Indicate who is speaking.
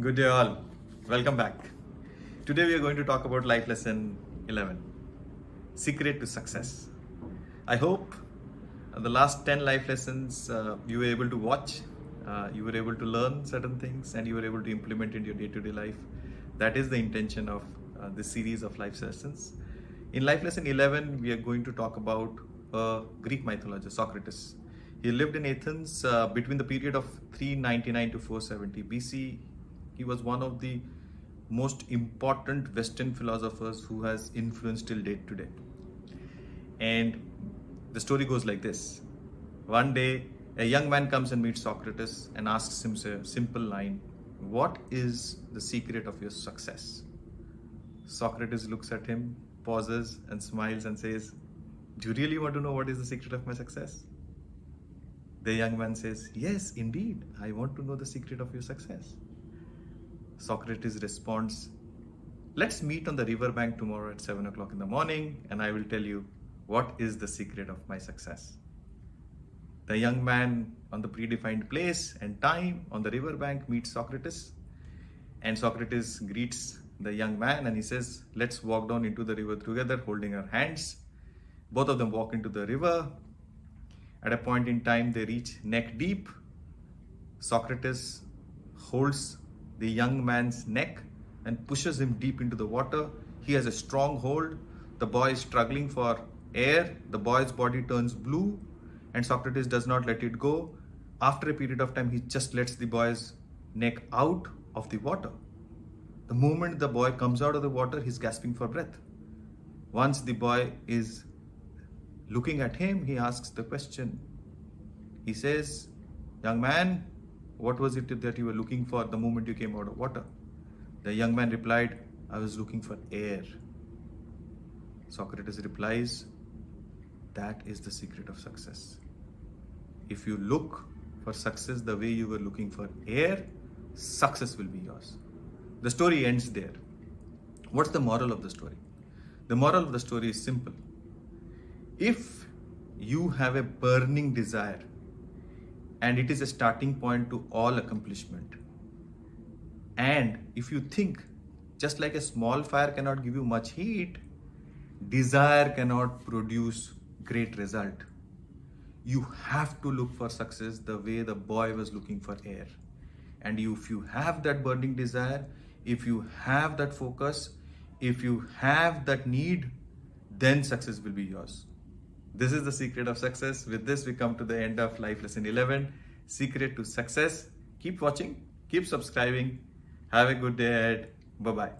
Speaker 1: Good day all. Welcome back. Today we are going to talk about life lesson 11. Secret to success. I hope the last 10 life lessons you were able to watch, you were able to learn certain things and you were able to implement in your day-to-day life. That is the intention of this series of life lessons. In life lesson 11, we are going to talk about a Greek mythologist, Socrates. He lived in Athens between the period of 399 to 470 BC. He was one of the most important Western philosophers who has influenced till date today. And the story goes like this. One day, a young man comes and meets Socrates and asks him a simple line, "What is the secret of your success?" Socrates looks at him, pauses and smiles and says, "Do you really want to know what is the secret of my success?" The young man says, "Yes, indeed, I want to know the secret of your success." Socrates responds, "Let's meet on the riverbank tomorrow at 7 o'clock in the morning and I will tell you what is the secret of my success." The young man on the predefined place and time on the riverbank meets Socrates, and Socrates greets the young man and he says, "Let's walk down into the river together holding our hands." Both of them walk into the river. At a point in time they reach neck deep. Socrates holds the young man's neck and pushes him deep into the water. He has a strong hold. The boy is struggling for air. The boy's body turns blue and Socrates does not let it go. After a period of time, he just lets the boy's neck out of the water. The moment the boy comes out of the water, he's gasping for breath. Once the boy is looking at him, he asks the question. He says, "Young man, what was it that you were looking for the moment you came out of water?" The young man replied, "I was looking for air." Socrates replies, "That is the secret of success. If you look for success the way you were looking for air, success will be yours." The story ends there. What's the moral of the story? The moral of the story is simple. If you have a burning desire, and it is a starting point to all accomplishment. And if you think, just like a small fire cannot give you much heat, desire cannot produce great result. You have to look for success the way the boy was looking for air. And if you have that burning desire, if you have that focus, if you have that need, then success will be yours. This is the secret of success. With this, we come to the end of life lesson 11, secret to success. Keep watching, keep subscribing. Have a good day ahead. Bye-bye.